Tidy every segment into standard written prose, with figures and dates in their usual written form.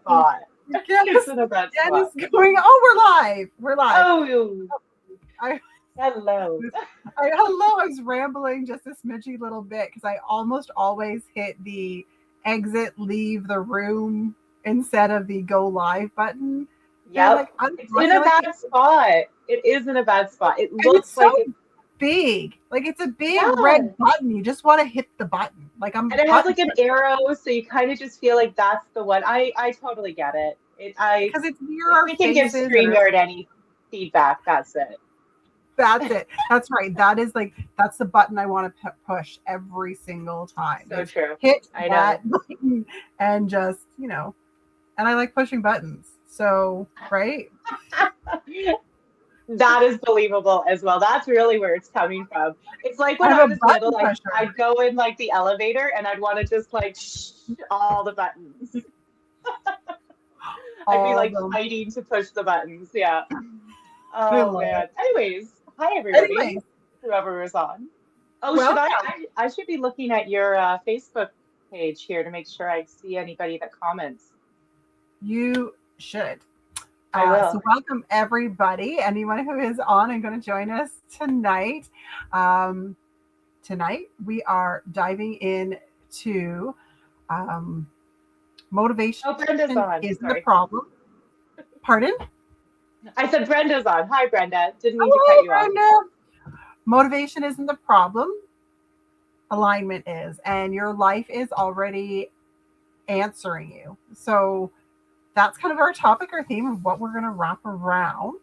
spot. It's in a bad Jen spot. is going. Oh, we're live. We're live. Oh, I, hello. hello. I was rambling just a smidgy little bit because I almost always hit the exit, leave the room instead of the go live button. Yep. It's in a bad spot. It is in a bad spot. It looks it's like so big. Like it's a big yeah. red button. You just want to hit the button. Like and it has like an arrow, so you kind of just feel like that's the one. I totally get it. Because it's near our we can give faces. StreamYard any feedback. That's it. That's it. That's right. That's the button I want to push every single time. So true. Hit I that know. button and just, and I like pushing buttons. So, right? That is believable as well. That's really where it's coming from. It's like when I was little, I'd go in like the elevator and I'd want to just like all the buttons. I'd be like fighting to push the buttons. Yeah. Oh man. Anyways, hi everybody. Whoever was on. Oh, I should be looking at your Facebook page here to make sure I see anybody that comments. You should. I will. So welcome everybody, anyone who is on and going to join us tonight. Tonight we are diving into motivation. Oh, Brenda's on. Isn't the problem. Pardon? I said Brenda's on. Hi, Brenda. Didn't mean to cut you off. Motivation isn't the problem. Alignment is. And your life is already answering you. So that's kind of our topic, our theme of what we're going to wrap around.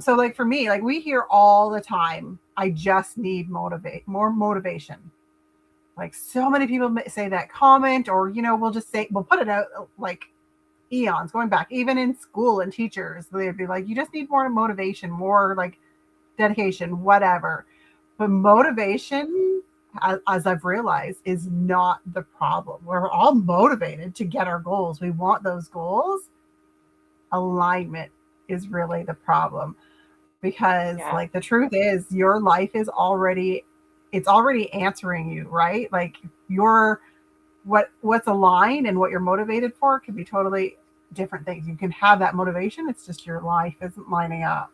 So like for me, like we hear all the time, I just need more motivation. Like so many people say that comment, or, we'll put it out like eons going back, even in school and teachers, they'd be like, you just need more motivation, more like dedication, whatever. But motivation, as I've realized, is not the problem. We're all motivated to get our goals. We want those goals. Alignment is really the problem, because like the truth is your life is already answering you, right? Like what's aligned and what you're motivated for could be totally different things. You can have that motivation. It's just your life isn't lining up.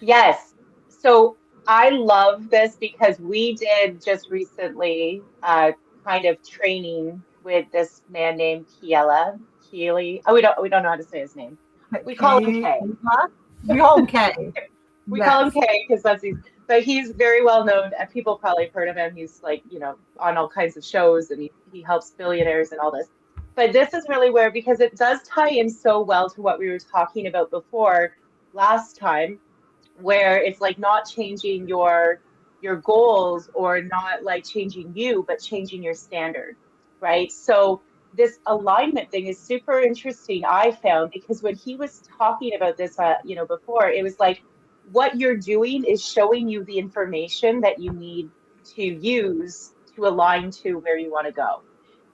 Yes. So I love this because we did just recently kind of training with this man named Keely. Oh, we don't know how to say his name. We call him K. We call him K. We call him K because but he's very well known. People probably have heard of him. He's like, on all kinds of shows, and he helps billionaires and all this. But this is really where, because it does tie in so well to what we were talking about before last time, where it's like not changing your goals, or not like changing you, but changing your standard, right? So this alignment thing is super interesting, I found, because when he was talking about this, before, it was like what you're doing is showing you the information that you need to use to align to where you want to go.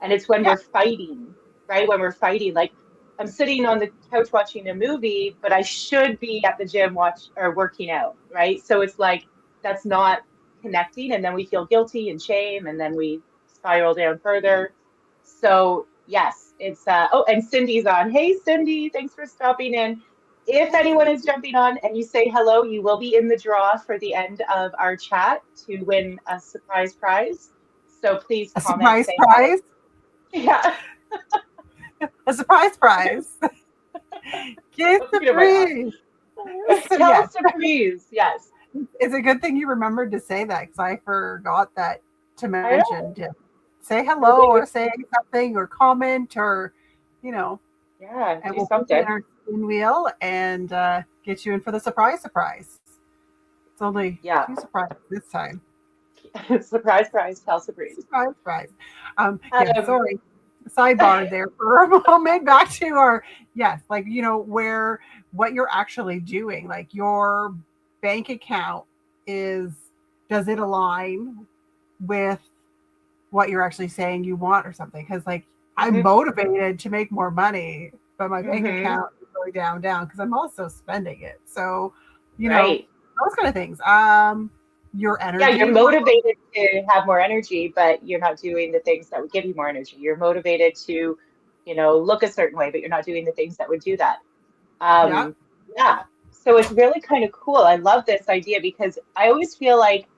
And it's when we're fighting, right? When we're fighting, like I'm sitting on the couch watching a movie, but I should be at the gym working out, right? So it's like that's not connecting, and then we feel guilty and shame, and then we spiral down further. So yes, it's and Cindy's on. Hey Cindy, thanks for stopping in. If anyone is jumping on and you say hello, you will be in the draw for the end of our chat to win a surprise prize. So please comment. Surprise prize? Yeah. A surprise prize. Get surprise. Tell surprise. Yes. It's a good thing you remembered to say that, because I forgot that to mention. Say hello or say something or comment or, Yeah, and we'll put you in our spin wheel and get you in for the surprise. It's only 2 surprises this time. Surprise prize, tell surprise. Surprise prize. Sorry. Sidebar there for a moment. Back to our where what you're actually doing, like your bank account does it align with what you're actually saying you want or something? Because like I'm motivated to make more money, but my bank account is going down because I'm also spending it. So those kind of things. Your energy. Yeah, you're motivated to have more energy, but you're not doing the things that would give you more energy. You're motivated to look a certain way, but you're not doing the things that would do that. Yeah. Um, yeah. So it's really kind of cool. I love this idea because I always feel like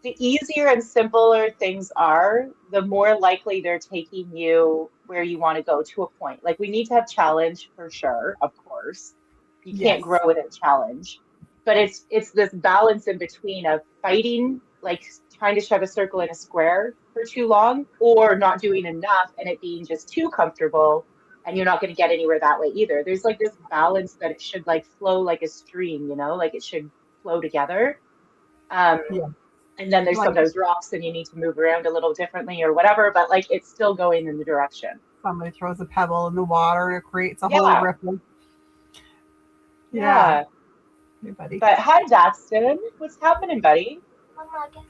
the easier and simpler things are, the more likely they're taking you where you want to go to a point. Like we need to have challenge for sure, of course. You can't Yes. grow without challenge. But it's this balance in between of fighting, like trying to shove a circle in a square for too long, or not doing enough and it being just too comfortable and you're not going to get anywhere that way either. There's like this balance that it should like flow like a stream, like it should flow together. Um, Yeah. and then there's Like sometimes rocks and you need to move around a little differently or whatever, but like it's still going in the direction. somebody throws a pebble in the water and it creates a whole Yeah, ripple. Yeah. yeah. Hey, buddy. But hi, Daxton. What's happening, buddy? Mama, guess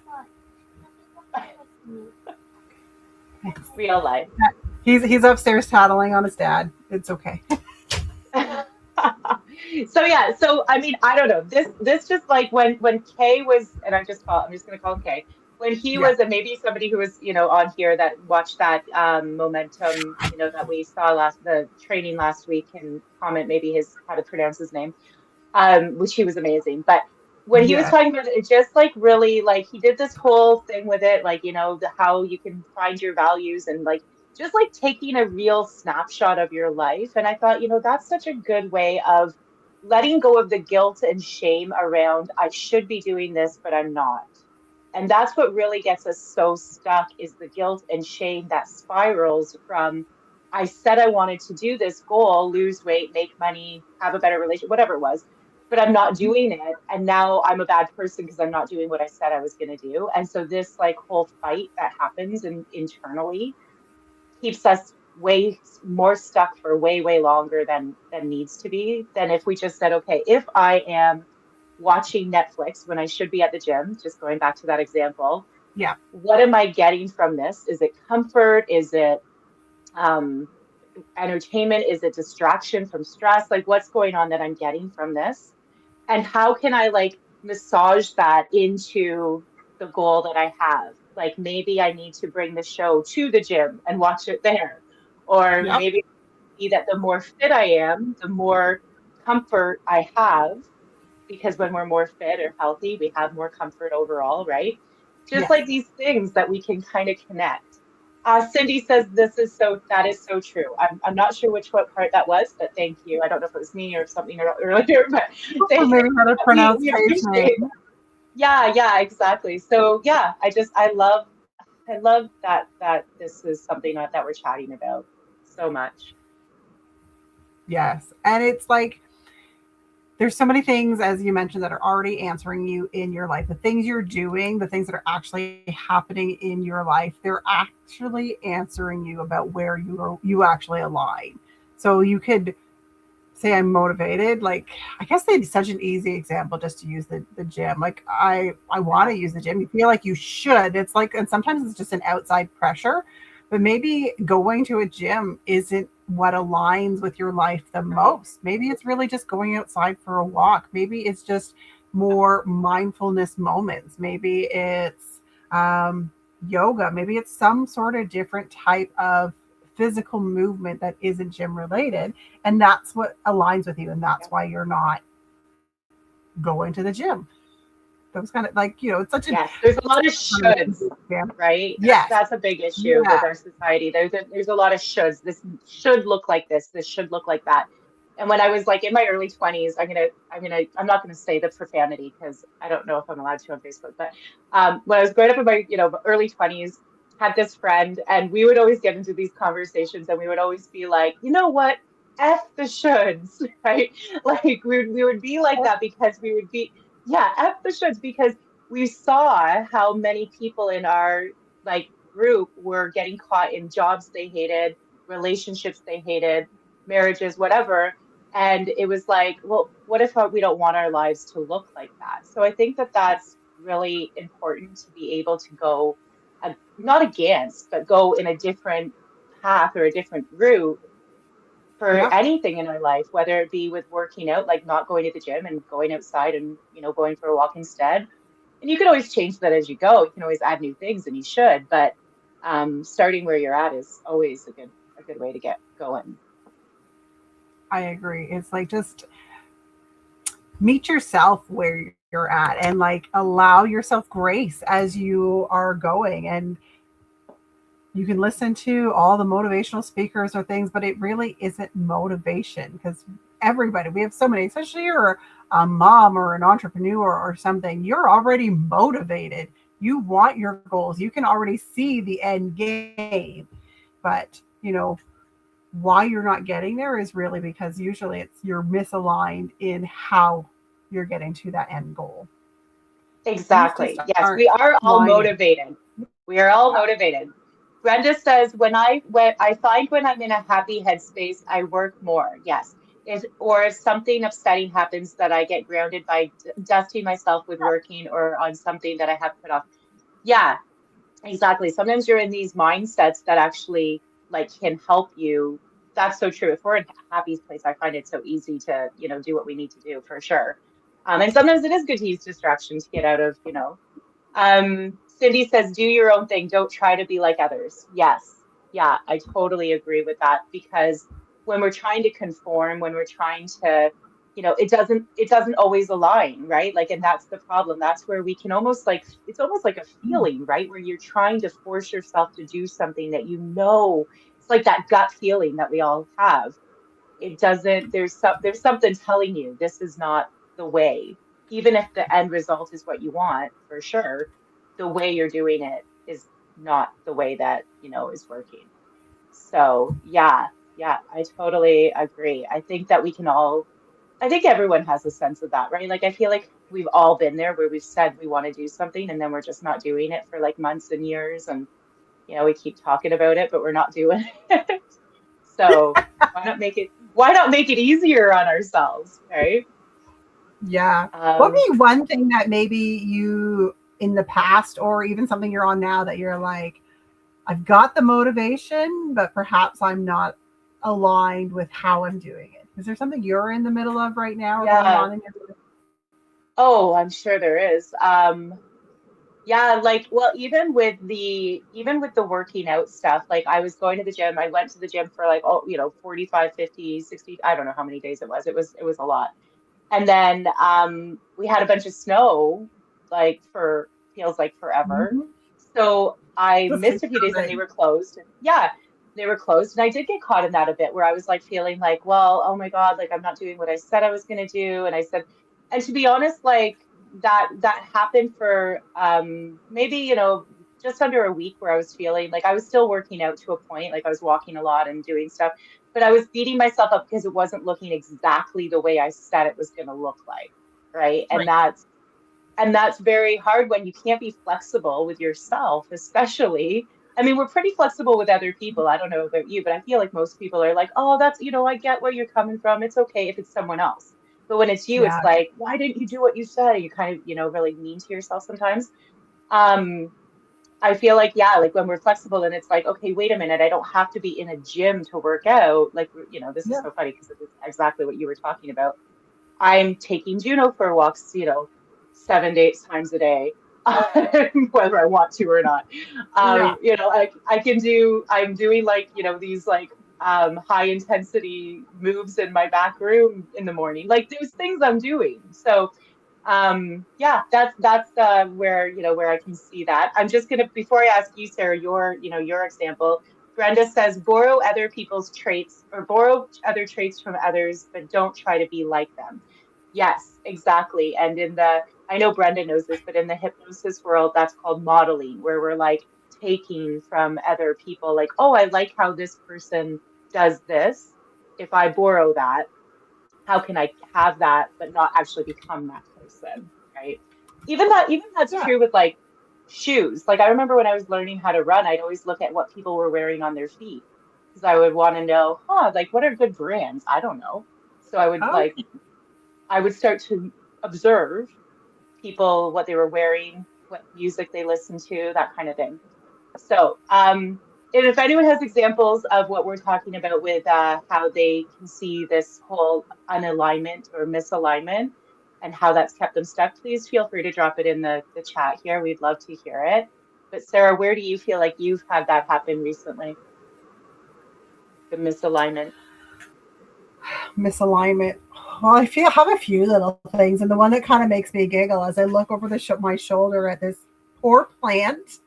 what? Real life. He's upstairs tattling on his dad. It's okay. So yeah, so I mean, I don't know. This just like when Kay was, and I'm just gonna call him Kay. When he Yeah. was, and maybe somebody who was, on here that watched that momentum, that we saw the training last week and comment maybe his how to pronounce his name, which he was amazing. But when he was Yeah. talking about it, just like really like he did this whole thing with it, like, how you can find your values and like just like taking a real snapshot of your life. And I thought, that's such a good way of letting go of the guilt and shame around I should be doing this, but I'm not. And that's what really gets us so stuck is the guilt and shame that spirals from I said I wanted to do this goal, lose weight, make money, have a better relationship, whatever it was, but I'm not doing it. And now I'm a bad person because I'm not doing what I said I was going to do. And so this like whole fight that happens internally keeps us way more stuck for way, way longer than needs to be, than if we just said, okay, if I am watching Netflix when I should be at the gym, just going back to that example, Yeah. what am I getting from this? Is it comfort? Is it um, entertainment? Is it distraction from stress? Like what's going on that I'm getting from this? And how can I like massage that into the goal that I have? Like maybe I need to bring the show to the gym and watch it there. Or Yep. maybe see that the more fit I am, the more comfort I have, because when we're more fit or healthy, we have more comfort overall, right? Just Yes. like these things that we can kind of connect. Cindy says that is so true. I'm not sure what part that was, but thank you. I don't know if it was me or something earlier, but Or thank you. maybe how to pronounce We Faye's appreciate. name. Yeah, exactly. So yeah, I love that this is something that we're chatting about so much. Yes. And it's like there's so many things, as you mentioned, that are already answering you in your life. The things you're doing, the things that are actually happening in your life, they're actually answering you about where you actually align. So you could say I'm motivated. Like I guess they'd be such an easy example just to use the gym. Like I want to use the gym. You feel like you should. It's like, and sometimes it's just an outside pressure, but maybe going to a gym isn't what aligns with your life the most. Maybe it's really just going outside for a walk. Maybe it's just more mindfulness moments. Maybe it's yoga. Maybe it's some sort of different type of physical movement that isn't gym related, and that's what aligns with you, and that's why you're not going to the gym. That was kind of like, it's such Yes, there's a lot of shoulds, right? Yes. That's a big issue with our society. There's a lot of shoulds. This should look like this. This should look like that. And when I was like in my early 20s, I'm not gonna say the profanity because I don't know if I'm allowed to on Facebook, but when I was growing up in my, early 20s, had this friend and we would always get into these conversations and we would always be like, you know what? F the shoulds, right? Like we would be like that because we would be, yeah, F the shoulds because we saw how many people in our like group were getting caught in jobs they hated, relationships they hated, marriages, whatever. And it was like, well, what if we don't want our lives to look like that? So I think that that's really important to be able to go, not against, but go in a different path or a different route for Yep. anything in our life, whether it be with working out, like not going to the gym and going outside and, going for a walk instead. And you can always change that as you go. You can always add new things and you should, but starting where you're at is always a good way to get going. I agree. It's like just meet yourself where you're at and like allow yourself grace as you are going. And you can listen to all the motivational speakers or things, but it really isn't motivation because everybody, we have so many, especially you're a mom or an entrepreneur or something, you're already motivated. You want your goals. You can already see the end game. But, why you're not getting there is really because usually it's you're misaligned in how you're getting to that end goal. Things just Exactly. Yes, aren't we are all lining. motivated. We are all Yeah. motivated. Brenda says, when I find when I'm in a happy headspace, I work more. Yes. If something upsetting happens that I get grounded by dusting myself with working or on something that I have put off. Yeah, exactly. Sometimes you're in these mindsets that actually like can help you. That's so true. If we're in a happy place, I find it so easy to, do what we need to do for sure. And sometimes it is good to use distraction to get out of, Cindy says, do your own thing. Don't try to be like others. Yes. Yeah, I totally agree with that because when we're trying to conform, when we're trying to, it doesn't always align, right? Like, and that's the problem. That's where we can almost like, it's almost like a feeling, right? Where you're trying to force yourself to do something that it's like that gut feeling that we all have. It doesn't, there's something telling you this is not the way, even if the end result is what you want for sure, the way you're doing it is not the way that is working. So yeah, I totally agree. I think that I think everyone has a sense of that, right? Like I feel like we've all been there where we've said we want to do something and then we're just not doing it for like months and years, and we keep talking about it but we're not doing it. So why not make it easier on ourselves, right? Yeah. What Um, would be one thing that maybe you in the past or even something you're on now that you're like, I've got the motivation, but perhaps I'm not aligned with how I'm doing it? Is there something you're in the middle of right now or going yeah. on in your life? Oh, I'm sure there is. Yeah, like, well, even with the working out stuff, like I was going to the gym, I went to the gym for like, 45, 50, 60, I don't know how many days it was. It was a lot. And then we had a bunch of snow, like for feels like forever. Mhm. So I That's missed a few days and they concerning. were closed. And yeah, they were closed. And I did get caught in that a bit where I was like feeling like, well, oh my God, like I'm not doing what I said I was gonna do. And I said, and to be honest, like that happened for maybe, just under a week where I was feeling like I was still working out to a point, like I was walking a lot and doing stuff, but I was beating myself up because it wasn't looking exactly the way I said it was going to look like, right? And Right. that's very hard when you can't be flexible with yourself, especially. I mean, we're pretty flexible with other people. I don't know about you, but I feel like most people are like, "Oh, that's, I get where you're coming from. It's okay if it's someone else." But when it's you, it's Yeah. like, "Why didn't you do what you said?" You kind of, really mean to yourself sometimes. Um, I feel like, yeah, like when we're flexible and it's like, okay, wait a minute, I don't have to be in a gym to work out. Like, this is Yeah. so funny because it's exactly what you were talking about. I'm taking Juno for walks, 7 to 8 times a day, whether I want to or not. Yeah. I'm doing like, these like high intensity moves in my back room in the morning. Like there's things I'm doing. So yeah, that's where where I can see that. I'm just gonna, before I ask you, Sarah, your example. Brenda says borrow other traits from others, but don't try to be like them. Yes, exactly. And I know Brenda knows this, but in the hypnosis world, that's called modeling, where we're like taking from other people, like, oh, I like how this person does this. If I borrow that, how can I have that but not actually become that person, right? Even that's Yeah. true with like shoes. Like I remember when I was learning how to run, I'd always look at what people were wearing on their feet because I would want to know, like what are good brands? I don't know. So Oh, I would start to observe people, what they were wearing, what music they listened to, that kind of thing. So, and if anyone has examples of what we're talking about with how they can see this whole unalignment or misalignment and how that's kept them stuck, please feel free to drop it in the chat here. We'd love to hear it. But Sarah, where do you feel like you've had that happen recently? The misalignment. Misalignment. Well, have a few little things, and the one that kind of makes me giggle as I look over my shoulder at this poor plant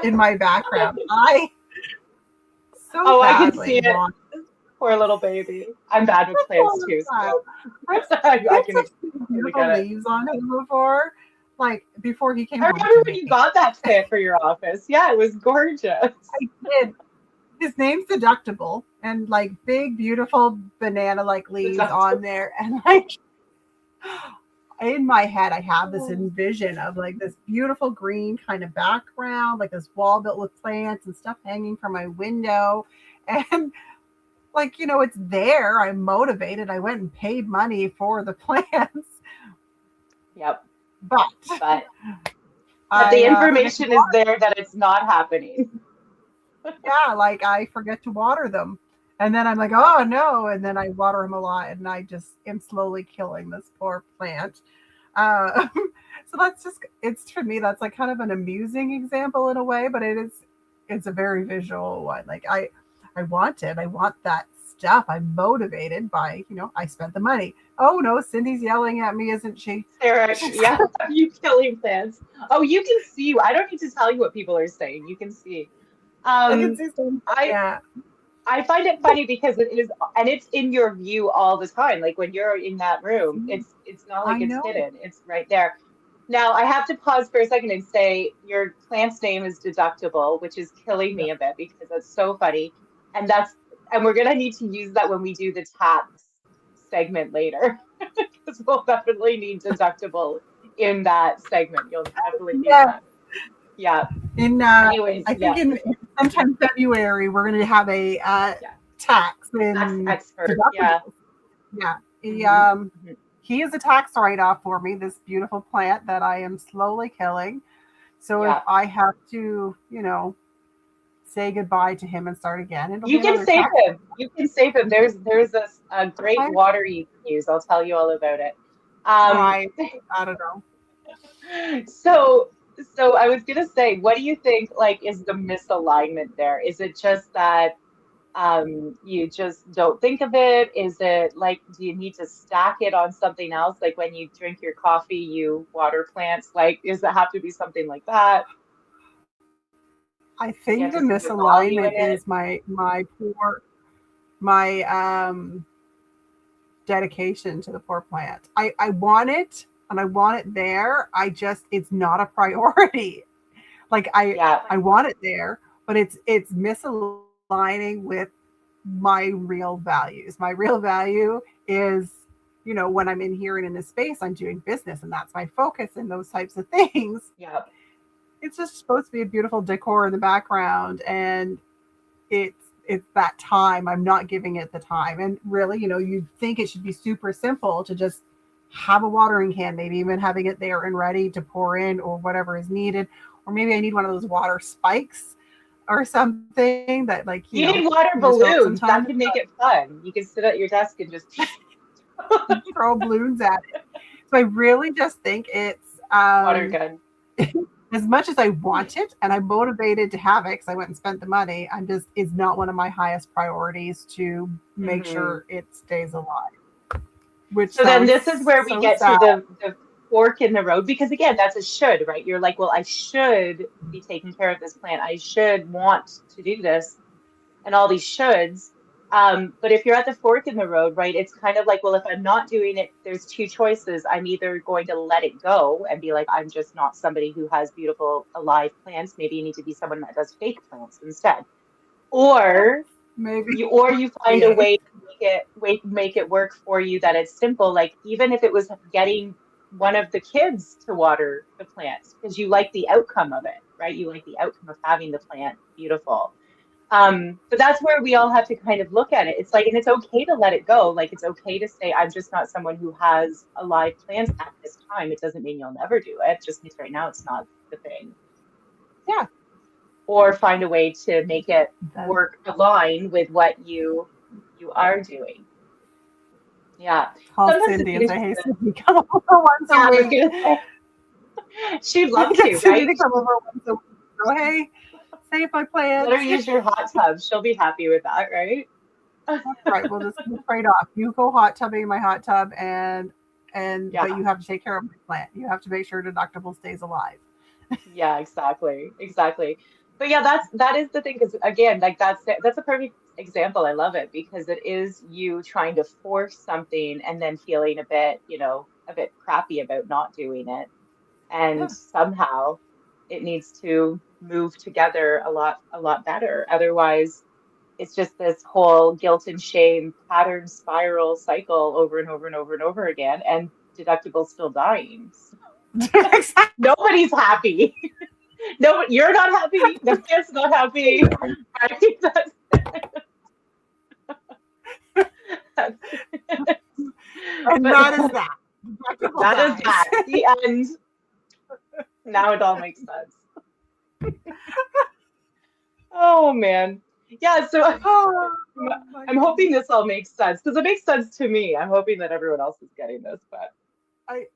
in my background. I so Oh, I can see badly it. want Poor little baby. I'm bad with plants too, so I've I seen can such totally beautiful get it. leaves on him before, like before he came I home to remember when you me. got that plant for your office. Yeah, it was gorgeous. I did. His name's Deductible, and like big, beautiful banana like leaves on there, and like in my head, I have this envision of like this beautiful green kind of background, like this wall built with plants and stuff hanging from my window. And like, it's there. I'm motivated. I went and paid money for the plants, Yep. but But the I forget to information is water. there that it's not happening. Yeah, like I forget to water them. And then I'm like, oh no. And then I water them a lot and I just am slowly killing this poor plant. Uh, so that's just, it's for me, that's like kind of an amusing example in a way, but it's a very visual one. Like I want it. I want that stuff. I'm motivated by, I spent the money. Oh no, Cindy's yelling at me, isn't she? Sarah, yeah, you killing plants. Oh, you can see. I don't need to tell you what people are saying. You can see. I can Um, see some, I yeah. I find it funny because it is, and it's in your view all the time. Like when you're in that room, it's not like I it's know. hidden. It's right there. Now I have to pause for a second and say your plant's name is Deductible, which is killing Yeah. me a bit because that's so funny. And and we're gonna need to use that when we do the tax segment later because we'll definitely need Deductible in that segment. You'll definitely need Yeah. that. Yeah. In Anyways, I think yeah, in sometime February we're going to have a yeah. tax Tax in expert. Yeah. deductibles. Yeah, Hmm. Hmm. he is a tax write off for me. This beautiful plant that I am slowly killing. So if Yeah. I have to, say goodbye to him and start again, it'll You be can another save tax. him. You can save him. There's a great I'm water you can use. I'll tell you all about it. Um, right. I don't know. so so I was gonna say, what do you think like is the misalignment there? Is it just that you just don't think of it? Is it like do you need to stack it on something else? Like when you drink your coffee, you water plants. Like, does it have to be something like that? I Do you think have the to see the value in misalignment it? is my dedication to the poor plant. I want it and I want it there. It's not a priority. Like Yeah, I want it there, but it's misaligning with my real values. My real value is, when I'm in here and in this space, I'm doing business and that's my focus and those types of things. yeah. It's just supposed to be a beautiful decor in the background and it's that time. I'm not giving it the time. And really, you'd think it should be super simple to just have a watering can, maybe even having it there and ready to pour in or whatever is needed. Or maybe I need one of those water spikes or something that like, You need water you just fill up balloons. That sometimes, can make it fun. You can sit at your desk and just throw balloons at it. So I really just think it's water gun. as much as I want it and I'm motivated to have it because I went and spent the money, it's not one of my highest priorities to make Hmm. sure it stays alive, which So then sounds this is where we so get to sad. the fork in the road because again, that's a should, right? You're like, well, I should be taking care of this plant. I should want to do this and all these shoulds. But if you're at the fork in the road, right, it's kind of like, well, if I'm not doing it, there's two choices. I'm either going to let it go and be like, I'm just not somebody who has beautiful alive plants. Maybe you need to be someone that does fake plants instead. Or Maybe. you find a Yeah. way to make it work for you that it's simple. Like even if it was getting one of the kids to water the plants because you like the outcome of it, right? You like the outcome of having the plant beautiful. But that's where we all have to kind of look at it. It's like, and it's okay to let it go. Like, it's okay to say, I'm just not someone who has alive plants at this time. It doesn't mean you'll never do it. It just means right now it's not the thing. Yeah. Or find a way to make it Then work align with what you are doing. Yeah. call Sometimes it's Cindy and say, hey, interesting. Cindy, come over once a Yeah, I was week. gonna say she'd love Get to, Cindy right? to come over once a week. Go, hey, Save my Let her plants. use your hot tub. She'll be happy with that, right? Right, we'll just trade off. You go hot tubbing in my hot tub, but Yeah. you have to take care of my plant. You have to make sure deductible stays alive. Yeah, exactly. Exactly. But yeah, that is the thing, because again, like that's a perfect example. I love it because it is you trying to force something and then feeling a bit, a bit crappy about not doing it. And Yeah. somehow it needs to move together a lot better. Otherwise, it's just this whole guilt and shame pattern spiral cycle over and over and over and over again, and deductibles still dying. Nobody's happy. No, you're not happy. The kid's not happy. I think that's And but that is that. Deductible that is dies. that. The end. Now it all makes sense. Oh man. Yeah, so Oh, my I'm goodness. hoping this all makes sense because it makes sense to me. I'm hoping that everyone else is getting this, but I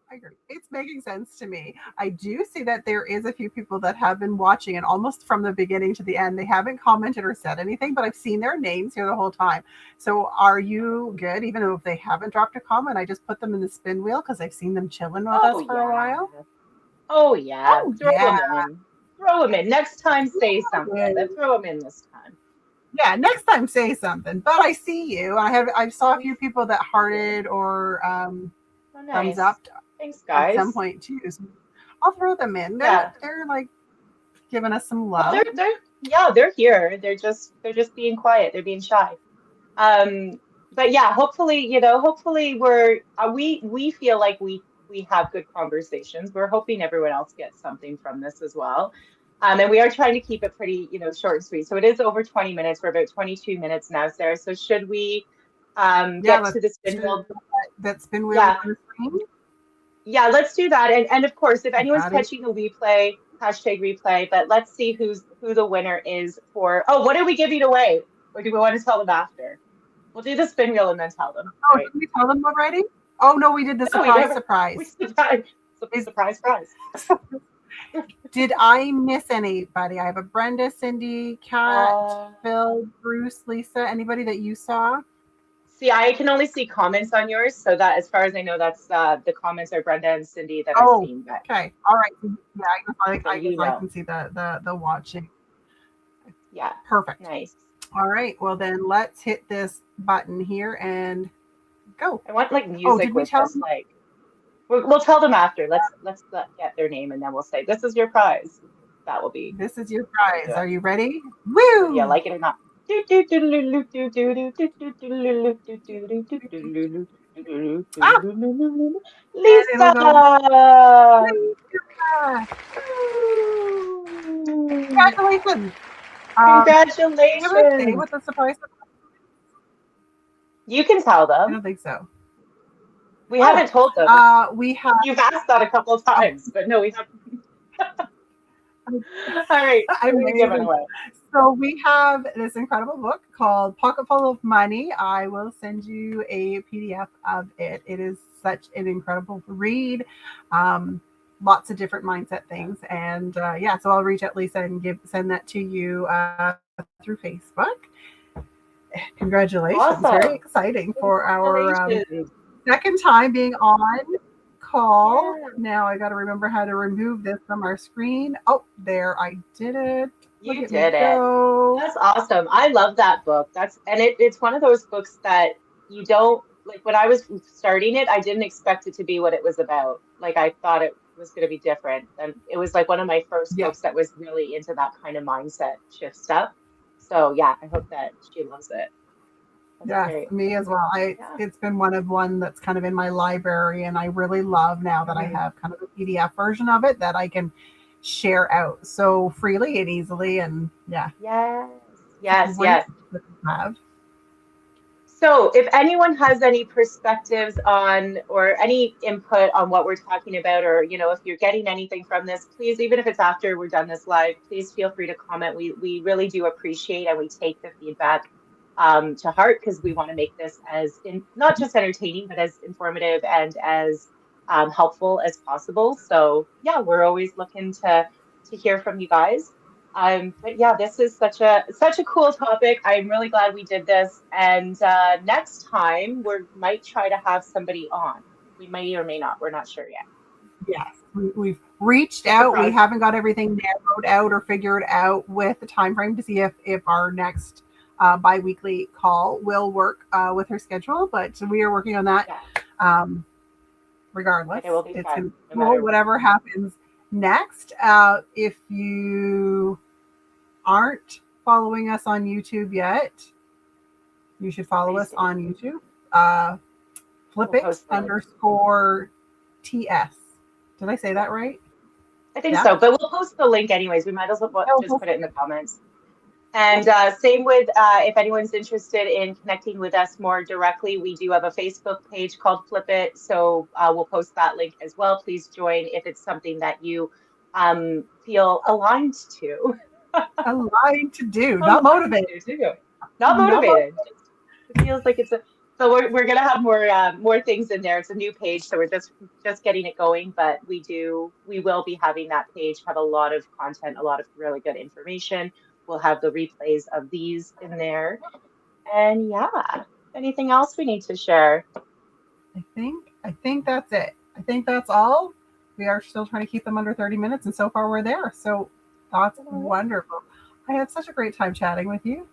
I agree. It's making sense to me. I do see that there is a few people that have been watching and almost from the beginning to the end. They haven't commented or said anything, but I've seen their names here the whole time. So are you good? Even though if they haven't dropped a comment, I just put them in the spin wheel because I've seen them chilling with oh us for a yeah. while. Oh yeah. Oh Throw yeah. them in. Throw them in. Next time say something, but throw them in this time. Yeah, next time say something. But I see you. I saw a We few people that hearted or Oh thumbs nice. up Thanks at some guys. point too. So I'll throw them in. Yeah. They're like giving us some Well, love. they're here. They're just being quiet. They're being shy. But yeah, hopefully, hopefully we feel like we have good conversations. We're hoping everyone else gets something from this as well. And we are trying to keep it pretty, short and sweet. So it is over 20 minutes. We're about 22 minutes now, Sarah. So should we Yeah, get let's to the spin do wheel? that spin wheel Yeah, on the screen. yeah, let's do that. And of course, if anyone's Got it. catching the replay, hashtag replay, but let's see who the winner is for. Oh, what are we giving away? Or do we want to tell them after? We'll do the spin wheel and then tell them. Oh, Right. did we tell them already? Oh no, we did the No, we surprise never. surprise. We surprise, Is surprise, surprise. did I miss anybody? I have a Brenda, Cindy, Kat, Uh, Phil, Bruce, Lisa. Anybody that you saw? See, I can only see comments on yours, so that, as far as I know, that's the comments are Brenda and Cindy that I've Oh, seen. But okay. All right. Yeah, so I guess you I know, can see the watching. yeah, Perfect. nice. All right. Well, then let's hit this button here and go. I want like Oh, music did we with tell this, them? like we'll tell them after. Let's get their name and then we'll say this is your prize. That will be This is your how we'll do prize. it. Are you ready? Whether you Woo! like it or not. Ah, and it'll Lisa! go. Lisa! Congratulations. Did you ever say Congratulations! what the surprise? You can tell I them. don't think so. We Oh, haven't told them. we have. You've asked that a couple of Oh, times, but no, we haven't. All right, what are we giving amazing. away? So we have this incredible book called Pocket Full of Money. I will send you a PDF of it. It is such an incredible read. Lots of different mindset things, and yeah. So I'll reach out, Lisa, and send that to you through Facebook. Congratulations! Very Awesome. exciting for our Congratulations. second time being on call. Yeah, Now I got to remember how to remove this from our screen. Oh, there, I did it. Look you at me did it. go. That's awesome. I love that book. It's one of those books that you don't like when I was starting it, I didn't expect it to be what it was about. Like I thought it was going to be different. And it was like one of my first Yeah. books that was really into that kind of mindset shift stuff. So yeah, I hope that she loves it. That's Yes, great. me as well. Yeah. It's been one that's kind of in my library, and I really love now that I Mhm. have kind of a PDF version of it that I can share out so freely and easily. And yeah, Yes. it's a Yes, great yes. book to have. So, if anyone has any perspectives on or any input on what we're talking about, or if you're getting anything from this, please, even if it's after we're done this live, please feel free to comment. We really do appreciate and we take the feedback to heart because we want to make this as not just entertaining, but as informative and as helpful as possible. So, yeah, we're always looking to hear from you guys. But yeah, this is such a cool topic. I'm really glad we did this. And next time we might try to have somebody on. We may or may not. We're not sure yet. Yes, we've reached It's a out. We process. haven't got everything narrowed out or figured out with the time frame to see if our next biweekly call will work with her schedule. But we are working on that. Yeah, Um, but regardless, it will be it's fun going to be no cool. matter what. Whatever happens next. If you aren't following us on YouTube yet, you should follow Please us do. on YouTube. Uh, We'll Flipit post the link. underscore TS. Did I say Yeah, that right? I think Yeah. so. But we'll post the link anyways. We might as well just No, put it in the comments. And yep. same with if anyone's interested in connecting with us more directly, we do have a Facebook page called Flip It. So we'll post that link as well. Please join if it's something that you feel aligned to. Aligned to do, not Aligned motivated. to too. Not Not mo- motivated. Just it feels like it's a. So we're gonna have more things in there. It's a new page, so we're just getting it going. But we will be having that page have a lot of content, a lot of really good information. We'll have the replays of these in there. And yeah, anything else we need to share? I think that's it. I think that's all. We are still trying to keep them under 30 minutes, and so far we're there. So that's wonderful. I had such a great time chatting with you.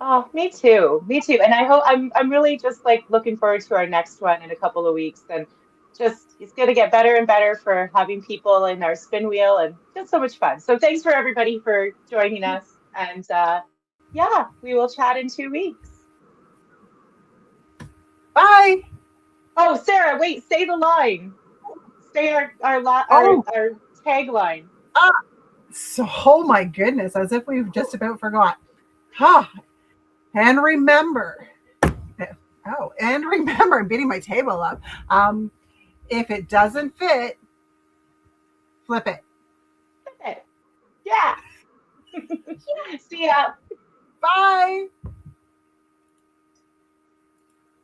Oh, me too. Me too. And I hope I'm really just like looking forward to our next one in a couple of weeks. And just it's gonna get better and better for having people in our spin wheel and just so much fun. So thanks for everybody for joining us. And yeah, we will chat in 2 weeks. Bye. Oh, Sarah, wait, say the line. Say Oh, our tagline. ah, so oh my goodness, as if we've just about forgot. Huh. And remember, and remember, I'm beating my table up. If it doesn't fit, flip it. Yeah. See ya. Bye.